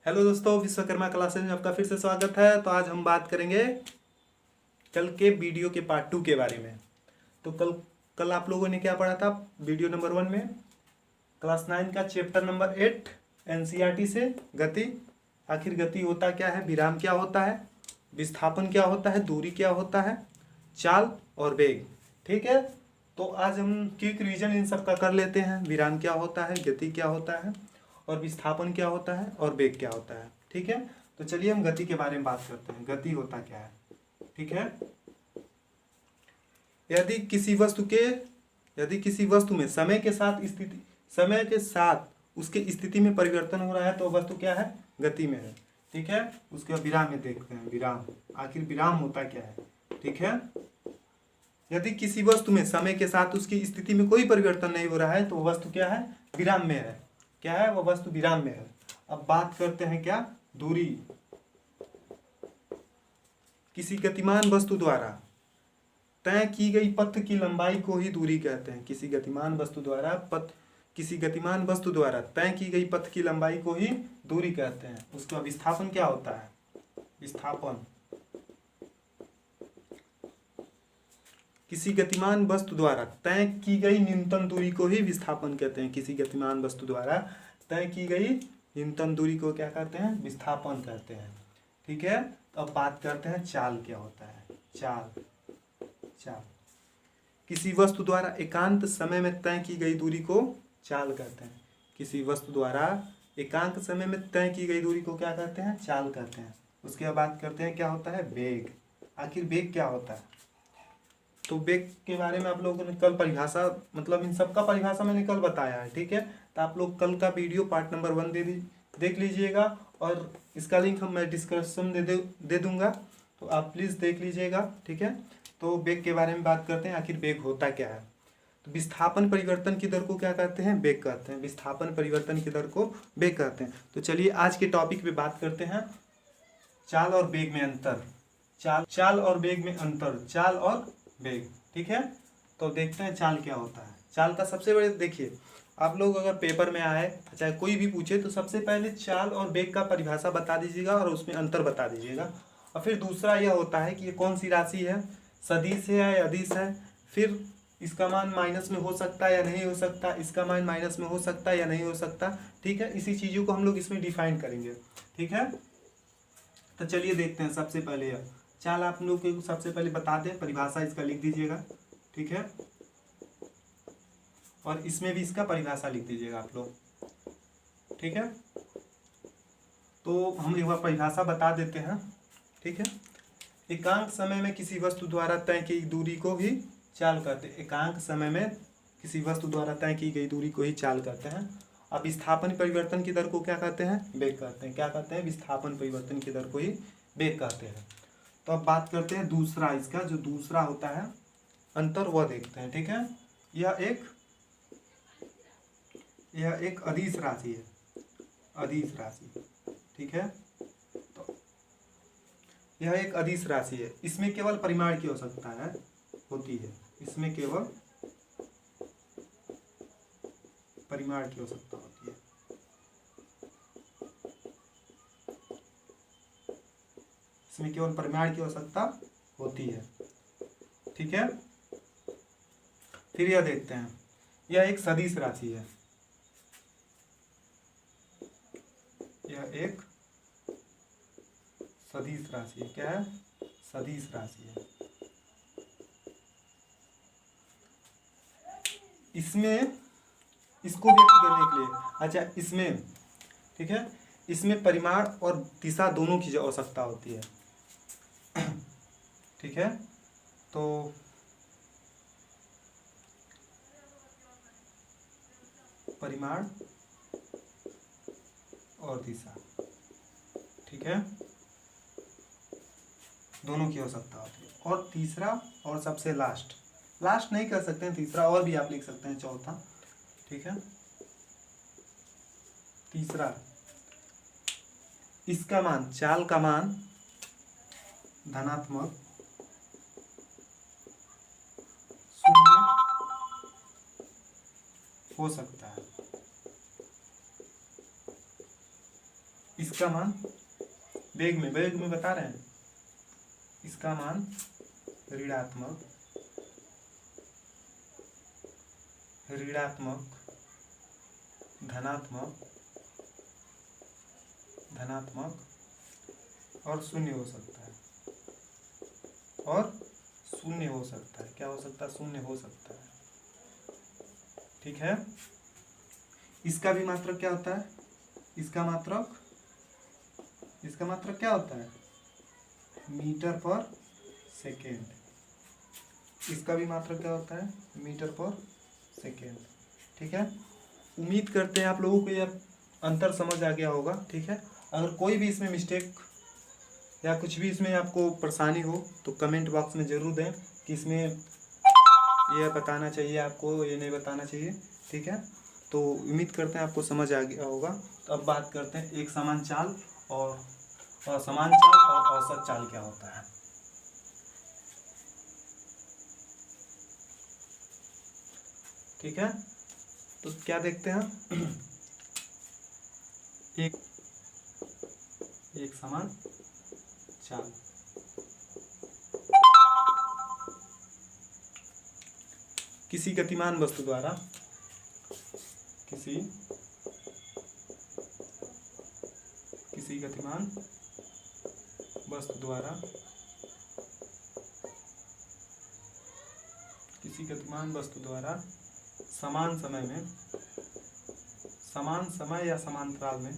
Hello दोस्तों, Vishwakarma classes में आपका फिर से स्वागत है। तो आज हम बात करेंगे कल के वीडियो के पार्ट 2 के बारे में। तो कल आप लोगों ने क्या पढ़ा था वीडियो नंबर 1 में? क्लास 9 का चैप्टर नंबर 8 एनसीईआरटी से गति। आखिर गति होता क्या है, विराम क्या होता है, विस्थापन क्या होता है, दूरी क्या होता है, चाल और वेग। ठीक है, तो आज हम क्विक रिवीजन इन सब का कर लेते हैं। विराम क्या होता है, गति क्या होता है, और विस्थापन क्या होता है, और वेग क्या होता है। ठीक है, तो चलिए हम गति के बारे में बात करते हैं। गति होता क्या है? ठीक है, यदि किसी वस्तु में समय के साथ उसके स्थिति में परिवर्तन हो रहा है तो वस्तु क्या है, गति में है। ठीक है, उसके बाद विराम में देखते हैं। विराम, आखिर विराम होता क्या है? ठीक है, यदि किसी वस्तु में समय के साथ उसकी स्थिति में कोई परिवर्तन नहीं हो रहा है तो वह वस्तु क्या है, विराम में है। क्या है, वह वस्तु विराम में है। अब बात करते हैं क्या, दूरी। किसी गतिमान वस्तु द्वारा तय की गई पथ की लंबाई को ही दूरी कहते हैं। किसी गतिमान वस्तु द्वारा तय की गई पथ की लंबाई को ही दूरी कहते हैं। उसका विस्थापन क्या होता है? विस्थापन, किसी गतिमान वस्तु द्वारा तय की गई न्यूनतम दूरी को ही विस्थापन कहते हैं। किसी गतिमान वस्तु द्वारा तय की गई न्यूनतम दूरी को क्या कहते हैं, विस्थापन कहते हैं। ठीक है, तो अब बात करते हैं चाल क्या होता है। चाल किसी वस्तु द्वारा एकांत समय में तय की गई दूरी को चाल कहते हैं। किसी वस्तु द्वारा एकांत समय में तय की गई दूरी को क्या कहते हैं, चाल कहते हैं। उसके बाद बात करते हैं क्या होता है, वेग। आखिर वेग क्या होता है? तो वेग के बारे में आप लोगों ने कल परिभाषा, मतलब इन सब का परिभाषा मैंने कल बताया है। ठीक है, तो आप लोग कल का वीडियो पार्ट नंबर 1 देख लीजिएगा, और इसका लिंक मैं डिस्क्रिप्शन दे दूंगा, तो आप प्लीज़ देख लीजिएगा। ठीक है, तो वेग के बारे में बात करते हैं। आखिर वेग होता क्या है? तो विस्थापन परिवर्तन की दर को क्या कहते हैं, वेग कहते हैं। विस्थापन परिवर्तन की दर को वेग कहते हैं। तो चलिए आज के टॉपिक पे बात करते हैं, चाल और वेग में अंतर। चाल और वेग में अंतर, चाल और वेग। ठीक है, तो देखते हैं चाल क्या होता है। चाल का सबसे बड़े, देखिए आप लोग अगर पेपर में आए, चाहे कोई भी पूछे, तो सबसे पहले चाल और वेग का परिभाषा बता दीजिएगा और उसमें अंतर बता दीजिएगा। और फिर दूसरा यह होता है कि ये कौन सी राशि है, सदिश है या अदिश है, फिर इसका मान माइनस में हो सकता है या नहीं हो सकता, इसका मान माइनस में हो सकता है या नहीं हो सकता। ठीक है, इसी चीज़ों को हम लोग इसमें डिफाइन करेंगे। ठीक है, तो चलिए देखते हैं। सबसे पहले यह चाल आप लोग को सबसे पहले बता दें, परिभाषा इसका लिख दीजिएगा। ठीक है, और इसमें भी इसका परिभाषा लिख दीजिएगा आप लोग। ठीक है, तो हम एक बार परिभाषा बता देते हैं। ठीक है, एकांक समय में किसी वस्तु द्वारा तय की दूरी को ही चाल कहते हैं। एकांक समय में किसी वस्तु द्वारा तय की गई दूरी को ही चाल कहते हैं। अब विस्थापन परिवर्तन की दर को क्या कहते हैं, वेग कहते हैं। क्या कहते हैं, विस्थापन परिवर्तन की दर को ही वेग कहते हैं। तो अब बात करते हैं दूसरा, इसका जो दूसरा होता है अंतर, वह देखते हैं। ठीक है, यह एक अदिश राशि है, अदिश राशि। ठीक है, तो यह एक अदिश राशि है। इसमें केवल परिमाण की आवश्यकता होती है। इसमें केवल परिमाण की आवश्यकता होती है। इसमें केवल परिमाण की आवश्यकता होती है। ठीक है, फिर यह देखते हैं, यह एक सदिश राशि है। यह एक सदिश राशि है। क्या है, सदिश राशि है। इसमें इसको व्यक्त करने के लिए, अच्छा इसमें, ठीक है, इसमें परिमाण और दिशा दोनों की आवश्यकता होती है। ठीक है, तो परिमाण और दिशा, ठीक है, दोनों की आवश्यकता होती है। और तीसरा और सबसे लास्ट नहीं कर सकते हैं, तीसरा और भी आप लिख सकते हैं, चौथा। ठीक है, तीसरा, इसका मान, चाल का मान धनात्मक, शून्य हो सकता है। इसका मान वेग में बता रहे हैं, इसका मान ऋणात्मक धनात्मक और शून्य हो सकता है, क्या हो सकता है? शून्य हो सकता है। ठीक है, इसका भी मात्रक क्या होता है? इसका मात्रक क्या होता है? मीटर पर सेकेंड। इसका भी मात्रक क्या होता है? मीटर पर सेकेंड। ठीक है, उम्मीद करते हैं आप लोगों को यह अंतर समझ आ गया होगा। ठीक है, अगर कोई भी इसमें मिस्टेक या कुछ भी इसमें आपको परेशानी हो तो कमेंट बॉक्स में ज़रूर दें कि इसमें यह बताना चाहिए आपको, ये नहीं बताना चाहिए। ठीक है, तो उम्मीद करते हैं आपको समझ आ गया होगा। तो अब बात करते हैं एक समान चाल और असमान चाल और औसत चाल क्या होता है। ठीक है, तो क्या देखते हैं एक समान चाल। किसी गतिमान वस्तु द्वारा किसी गतिमान वस्तु द्वारा समान समय या समयांतरालों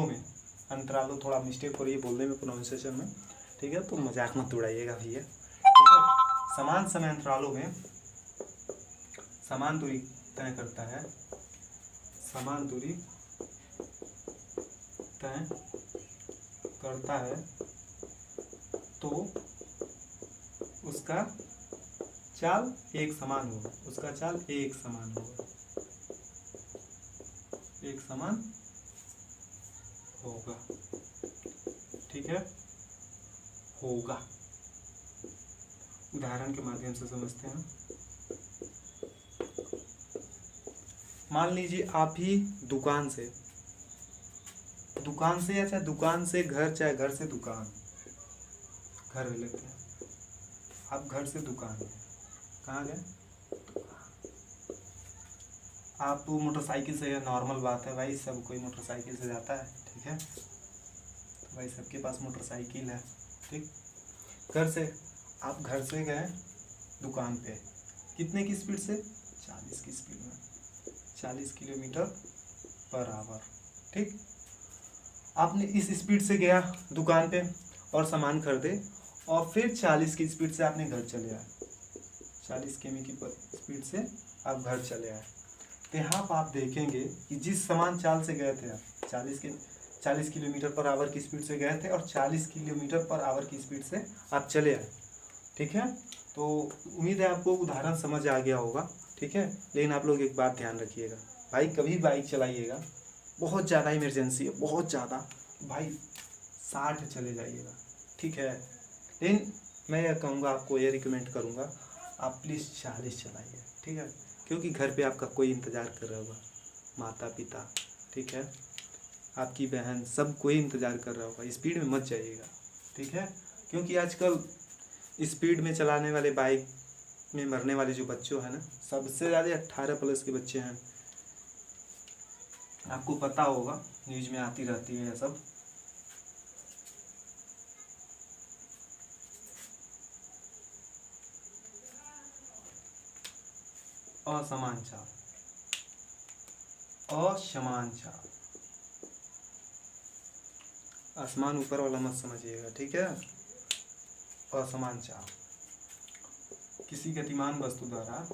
में अंतरालों थोड़ा मिस्टेक हो रही है बोलने में, प्रोनाउंसिएशन में। ठीक है, तो मजाक मत उड़ाइएगा भैया। ठीक है, समान समयांतरालों में समान दूरी तय करता है, तो उसका चाल एक समान होगा। ठीक है, होगा। उदाहरण के माध्यम से समझते हैं। मान लीजिए आप ही दुकान से या चाहे दुकान से घर, चाहे घर से दुकान, घर ले लेते हैं। आप घर से दुकान गए, कहाँ गए? आप मोटरसाइकिल से, या नॉर्मल बात है भाई, सब कोई मोटरसाइकिल से जाता है। ठीक है, तो भाई सबके पास मोटरसाइकिल है। ठीक, घर से गए दुकान पे, कितने की स्पीड से? 40 की स्पीड में, 40 किलोमीटर पर आवर। ठीक, आपने इस स्पीड से गया दुकान पे और सामान खरीदे, और फिर 40 की स्पीड से आपने घर चले आए, 40 किमी की स्पीड से आप घर चले आए। तो यहाँ पर आप देखेंगे कि जिस समान चाल से गए थे आप, 40 किलोमीटर पर आवर की स्पीड से गए थे और 40 किलोमीटर पर आवर की स्पीड से आप चले आए। ठीक है, तो उम्मीद है आपको उदाहरण समझ आ गया होगा। ठीक है, लेकिन आप लोग एक बात ध्यान रखिएगा भाई, कभी बाइक चलाइएगा, बहुत ज़्यादा इमरजेंसी है, बहुत ज़्यादा, भाई 60 चले जाइएगा। ठीक है, लेकिन मैं यह कहूँगा, आपको ये रिकमेंड करूँगा, आप प्लीज़ 40 चलाइए। ठीक है, क्योंकि घर पे आपका कोई इंतज़ार कर रहा होगा, माता पिता, ठीक है, आपकी बहन, सब कोई इंतज़ार कर रहा होगा। स्पीड में मत जाइएगा। ठीक है, क्योंकि आजकल स्पीड में चलाने वाले, बाइक में मरने वाले जो बच्चों हैं ना, सबसे ज़्यादा 18+ के बच्चे हैं। आपको पता होगा, न्यूज में आती रहती है यह सब। असमान चाल, आसमान ऊपर वाला मत समझिएगा। ठीक है, असमान चाल, किसी गतिमान वस्तु द्वारा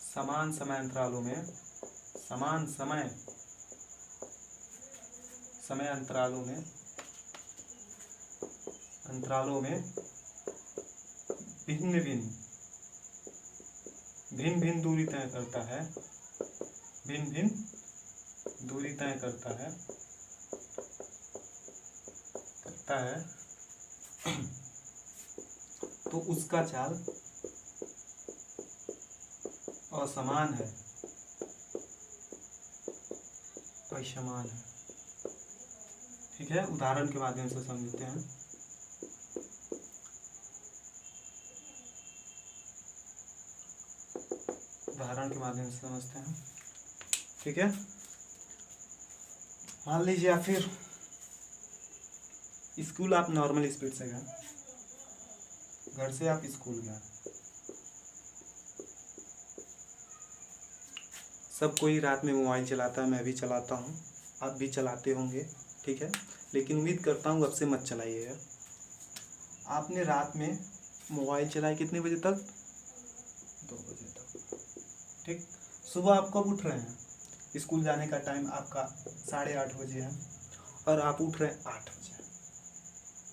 समान समयांतरालों में भिन्न दूरी तय करता है, लगता है तो उसका चाल असमान है, असमान है। ठीक है, उदाहरण के माध्यम से समझते हैं। उदाहरण के माध्यम से समझते हैं। ठीक है, मान लीजिए या फिर स्कूल आप नॉर्मल स्पीड से गए, घर से आप स्कूल गए, सब कोई रात में मोबाइल चलाता है, मैं भी चलाता हूँ, आप भी चलाते होंगे। ठीक है, लेकिन उम्मीद करता हूँ अब से मत चलाइएगा। आपने रात में मोबाइल चलाया कितने बजे तक? 2 बजे तक। ठीक, सुबह आप कब उठ रहे हैं? स्कूल जाने का टाइम आपका 8:30 बजे है और आप उठ रहे हैं 8 बजे।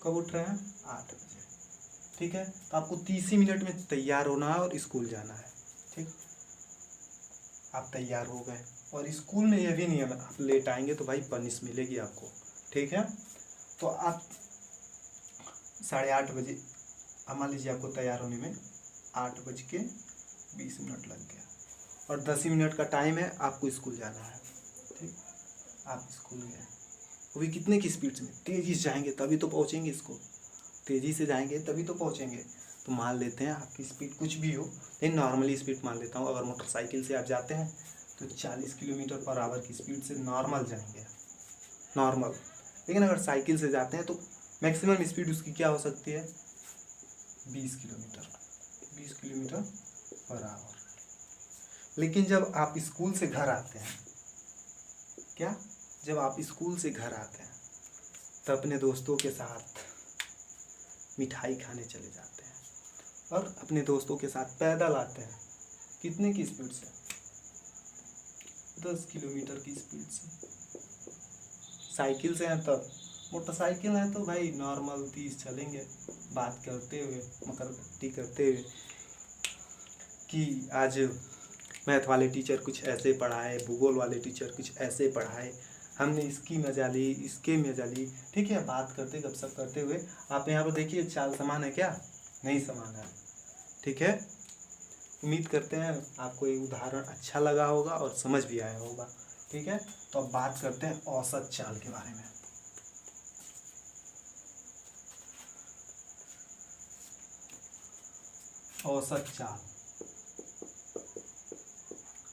कब उठ रहे हैं? 8 बजे। ठीक है, तो आपको 30 ही मिनट में तैयार होना है और स्कूल जाना है। ठीक, आप तैयार हो गए और स्कूल में यह भी नियम है, आप लेट आएंगे तो भाई पनिश मिलेगी आपको। ठीक है, तो आप 8:30 बजे, मान लीजिए आपको तैयार होने में 8:20 लग गया और 10 ही मिनट का टाइम है, आपको स्कूल जाना है। ठीक, आप स्कूल गए, वो भी कितने की स्पीड से? तेज़ी से जाएंगे तभी तो पहुँचेंगे स्कूल, तेज़ी से जाएंगे तभी तो पहुँचेंगे। तो मान लेते हैं आपकी स्पीड कुछ भी हो, लेकिन नॉर्मली स्पीड मान लेता हूँ। अगर मोटरसाइकिल से आप जाते हैं तो 40 किलोमीटर पर आवर की स्पीड से नॉर्मल जाएंगे, नॉर्मल। लेकिन अगर साइकिल से जाते हैं तो मैक्सिमम स्पीड उसकी क्या हो सकती है? 20 किलोमीटर पर आवर। लेकिन जब आप स्कूल से घर आते हैं, क्या, जब आप स्कूल से घर आते हैं तो अपने दोस्तों के साथ मिठाई खाने चले जाते हैं और अपने दोस्तों के साथ पैदल आते हैं। कितने की स्पीड से? 10 किलोमीटर की स्पीड से। साइकिल से हैं तब, मोटरसाइकिल है तो भाई नॉर्मल 30 चलेंगे, बात करते हुए, मकरगट्टी करते हुए कि आज मैथ वाले टीचर कुछ ऐसे पढ़ाए, भूगोल वाले टीचर कुछ ऐसे पढ़ाए, हमने इसकी मजा ली, इसके मजा ली। ठीक है, बात करते गपशप करते हुए आप यहाँ पर देखिए चाल समान है क्या? नहीं समान है। ठीक है, उम्मीद करते हैं आपको ये उदाहरण अच्छा लगा होगा और समझ भी आया होगा। ठीक है, तो अब बात करते हैं औसत चाल के बारे में। औसत चाल,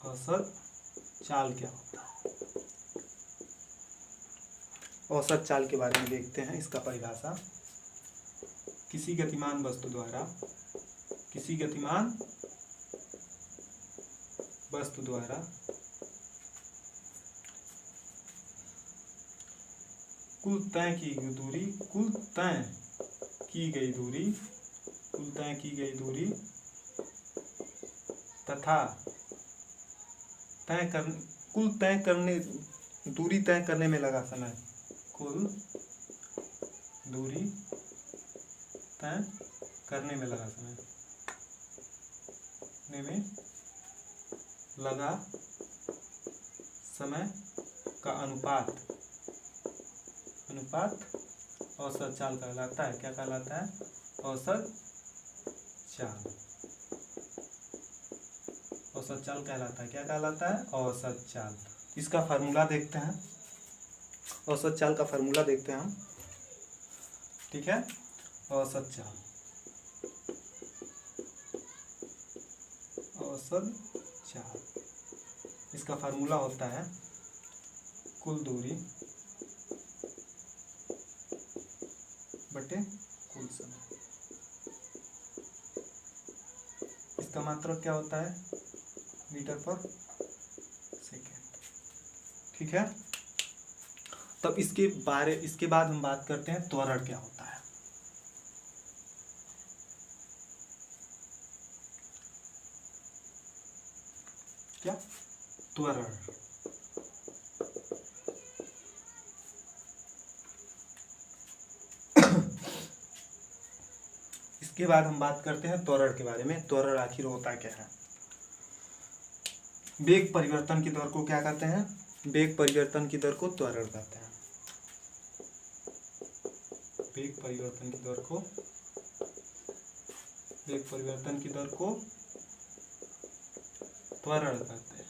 औसत चाल क्या होता है? औसत चाल के बारे में देखते हैं। इसका परिभाषा, किसी गतिमान वस्तु द्वारा, किसी गतिमान वस्तु द्वारा कुल तय की दूरी, कुल तय की गई दूरी, कुल तय की गई दूरी तथा तय कर, कुल तय करने, दूरी तय करने में लगा समय, कुल दूरी तय करने में लगा समय, में लगा समय का अनुपात, अनुपात औसत चाल कहलाता है। क्या कहलाता है? औसत चाल। औसत चाल कहलाता है, क्या कहलाता है? औसत चाल। इसका फार्मूला देखते हैं, औसत चाल का फार्मूला देखते हैं हम। ठीक है, औसत चाल, औसत चाल, इसका फार्मूला होता है कुल दूरी बटे कुल समय। इसका मात्रक क्या होता है? मीटर पर सेकेंड। ठीक है, तब इसके बाद हम बात करते हैं त्वरण क्या होता है। क्या? त्वरण। इसके बाद हम बात करते हैं त्वरण के बारे में। त्वरण आखिर होता क्या है? वेग परिवर्तन की दर को क्या कहते हैं? वेग परिवर्तन की दर को त्वरण कहते हैं। वेग परिवर्तन की दर को त्वरण कहते हैं।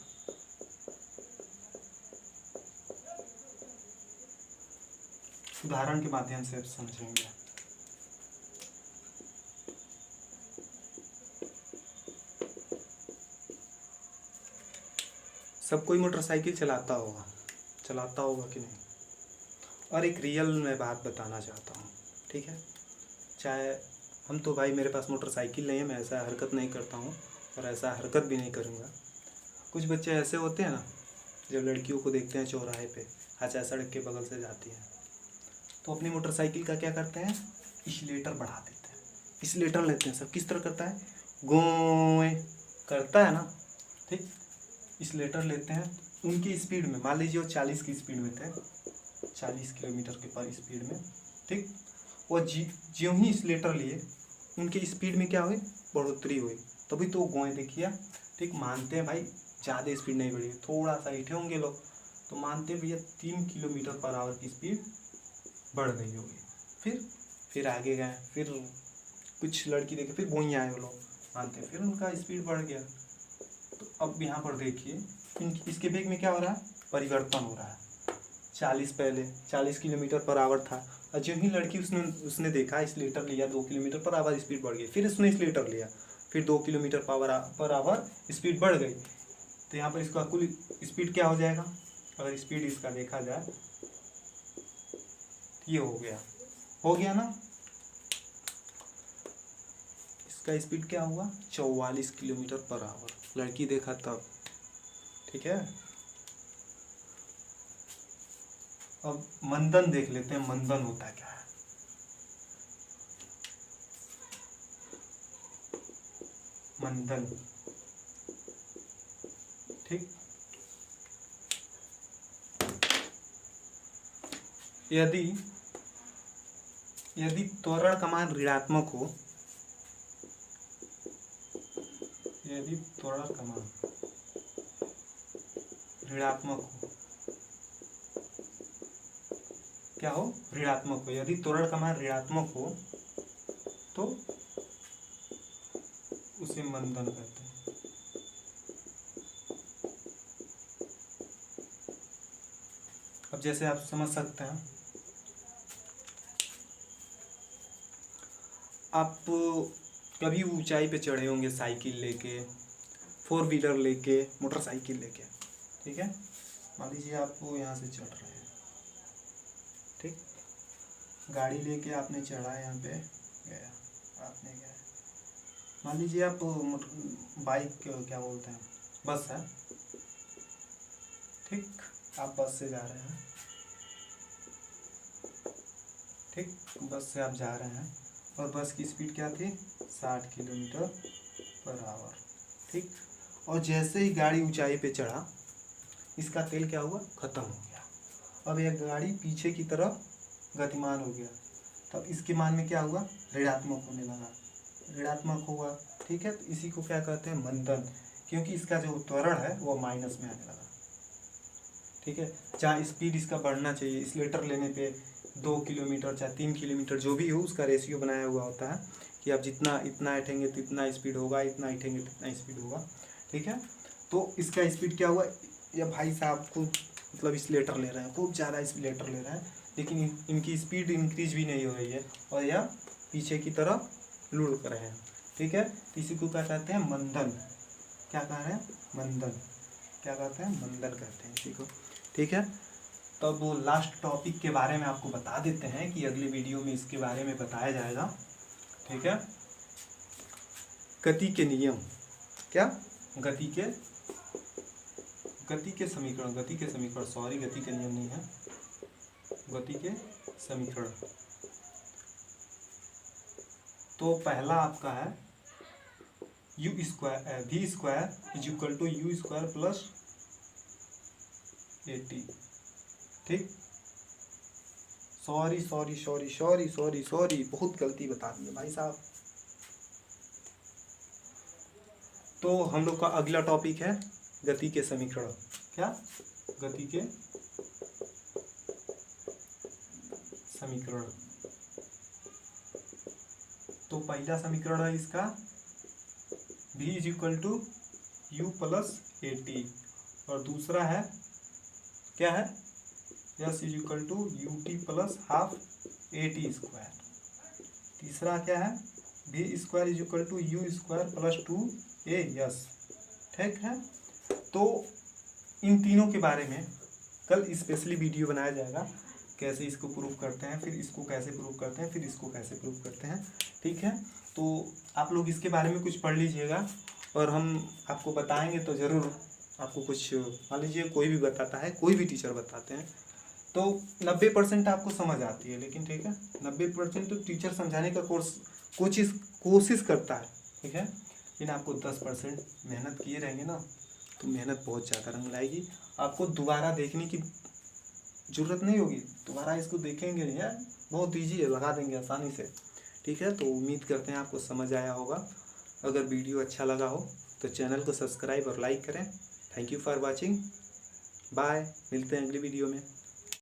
उदाहरण के माध्यम से आप समझेंगे। सब कोई मोटरसाइकिल चलाता होगा कि नहीं। और एक रियल मैं बात बताना चाहता हूँ, ठीक है। चाहे हम तो भाई, मेरे पास मोटरसाइकिल नहीं है, मैं ऐसा हरकत नहीं करता हूँ और ऐसा हरकत भी नहीं करूँगा। कुछ बच्चे ऐसे होते हैं ना, जब लड़कियों को देखते हैं चौराहे पे, अच्छा सड़क के बगल से जाती हैं, तो अपनी मोटरसाइकिल का क्या करते हैं, एक्सीलेटर बढ़ा देते हैं। एक्सीलेटर लेते हैं सब, किस तरह करता है, गोए करता है ना, ठीक। एक्सीलेटर लेते हैं, उनकी स्पीड में मान लीजिए वो 40 की स्पीड में थे, 40 किलोमीटर के पर स्पीड में, ठीक। वो ज्यों ही एक्सीलेटर लिए उनके स्पीड में क्या हुई, बढ़ोतरी हुई, तभी तो गोए देखिए, ठीक। मानते हैं भाई ज़्यादा स्पीड नहीं बढ़ी, थोड़ा सा हिटे होंगे लोग, तो मानते हैं भैया 3 किलोमीटर पर आवर की स्पीड बढ़ गई होगी। फिर आगे गए, फिर कुछ लड़की देखे, फिर वहीं आए वो लोग, मानते हैं फिर उनका स्पीड बढ़ गया। तो अब यहाँ पर देखिए इसके वेग में क्या हो रहा है, परिवर्तन हो रहा है। 40 पहले 40 किलोमीटर पर आवर था, और जो ही लड़की उसने देखा, एक्सीलेटर लिया, 2 किलोमीटर पर आवर स्पीड बढ़ गई, फिर उसने एक्सीलेटर लिया, फिर 2 किलोमीटर पर आवर स्पीड बढ़ गई, तो यहाँ पर इसका कुल स्पीड क्या हो जाएगा, अगर स्पीड इसका देखा जाए, ये हो गया ना, इसका स्पीड क्या हुआ, 44 किलोमीटर पर आवर, लड़की देखा तब, ठीक है। अब मंदन देख लेते हैं, मंदन होता क्या है। मंदन, ठीक। यदि त्वरण का मान ऋणात्मक हो, यदि त्वरण का मान ऋणात्मक हो, क्या हो, ऋणात्मक हो, यदि त्वरण का मान ऋणात्मक हो तो उसे मंदन कहते हैं। अब जैसे आप समझ सकते हैं, आप कभी ऊंचाई पे चढ़े होंगे साइकिल लेके, 4 व्हीलर लेके, मोटरसाइकिल लेके, ठीक है। मान लीजिए आप यहाँ से चढ़ रहे हैं, ठीक, गाड़ी लेके आपने चढ़ा, यहाँ पे गया, आपने गया, मान लीजिए आप बाइक क्या बोलते हैं, बस है, ठीक, आप बस से जा रहे हैं, ठीक, बस से आप जा रहे हैं और बस की स्पीड क्या थी, 60 किलोमीटर पर आवर, ठीक। और जैसे ही गाड़ी ऊंचाई पे चढ़ा, इसका तेल क्या हुआ, खत्म हो गया। अब यह गाड़ी पीछे की तरफ गतिमान हो गया, तब इसके मान में क्या हुआ, ऋणात्मक होने लगा, ऋणात्मक हुआ, ठीक है। तो इसी को क्या कहते हैं, मंदन, क्योंकि इसका जो त्वरण है वो माइनस में आने लगा, ठीक है। जहाँ स्पीड इसका बढ़ना चाहिए, एक्सीलेटर लेने पे 2 किलोमीटर चाहे 3 किलोमीटर जो भी हो, उसका रेशियो बनाया हुआ होता है कि आप जितना इतना ऐठेंगे तो इतना स्पीड होगा, इतना ऐठेंगे तो इतना स्पीड होगा, ठीक है। तो इसका स्पीड क्या हुआ, या भाई साहब को मतलब एक्सीलेटर ले रहे हैं, खूब ज़्यादा एक्सीलेटर ले रहे हैं, लेकिन इनकी स्पीड इंक्रीज भी नहीं हो रही है और यह पीछे की तरफ लुढ़क रहे हैं, ठीक है। तो इसी को क्या कहते हैं, मंदन, क्या कह रहे हैं, मंदन, क्या कहते हैं, मंदन कहते हैं इसी को, ठीक है। तब वो लास्ट टॉपिक के बारे में आपको बता देते हैं कि अगले वीडियो में इसके बारे में बताया जाएगा, ठीक है। गति के नियम, क्या, गति के समीकरण, गति के नियम नहीं है, गति के समीकरण। तो पहला आपका है u square v square is equal to u square plus 80, ठीक। सॉरी बहुत गलती बता दी है भाई साहब। तो हम लोग का अगला टॉपिक है गति के समीकरण, क्या, गति के समीकरण, तो पहला समीकरण है इसका v is equal to u plus a t, और दूसरा है क्या है, s is equal to u t plus half a t square. तीसरा क्या है, v square is equal to u square plus two a s. ठीक है, तो इन तीनों के बारे में कल स्पेशली वीडियो बनाया जाएगा, कैसे इसको प्रूव करते हैं, फिर इसको कैसे प्रूव करते हैं, फिर इसको कैसे प्रूव करते हैं। ठीक है, तो आप लोग इसके बारे में कुछ पढ़ लीजिएगा और हम आपको बताएंगे तो ज़रूर। आपको कुछ मान लीजिए कोई भी बताता है, कोई भी टीचर बताते हैं तो 90% आपको समझ आती है, लेकिन ठीक है 90% तो टीचर समझाने का कोशिश करता है। ठीक है, लेकिन आपको 10% मेहनत किए रहेंगे ना तो मेहनत बहुत ज़्यादा रंग लाएगी। आपको दोबारा देखने की ज़रूरत नहीं होगी, दोबारा इसको देखेंगे नहीं यार, बहुत ईजी है, लगा देंगे आसानी से। ठीक है, तो उम्मीद करते हैं आपको समझ आया होगा। अगर वीडियो अच्छा लगा हो तो चैनल को सब्सक्राइब और लाइक करें। Thank you for watching, bye, मिलते हैं अगली वीडियो में।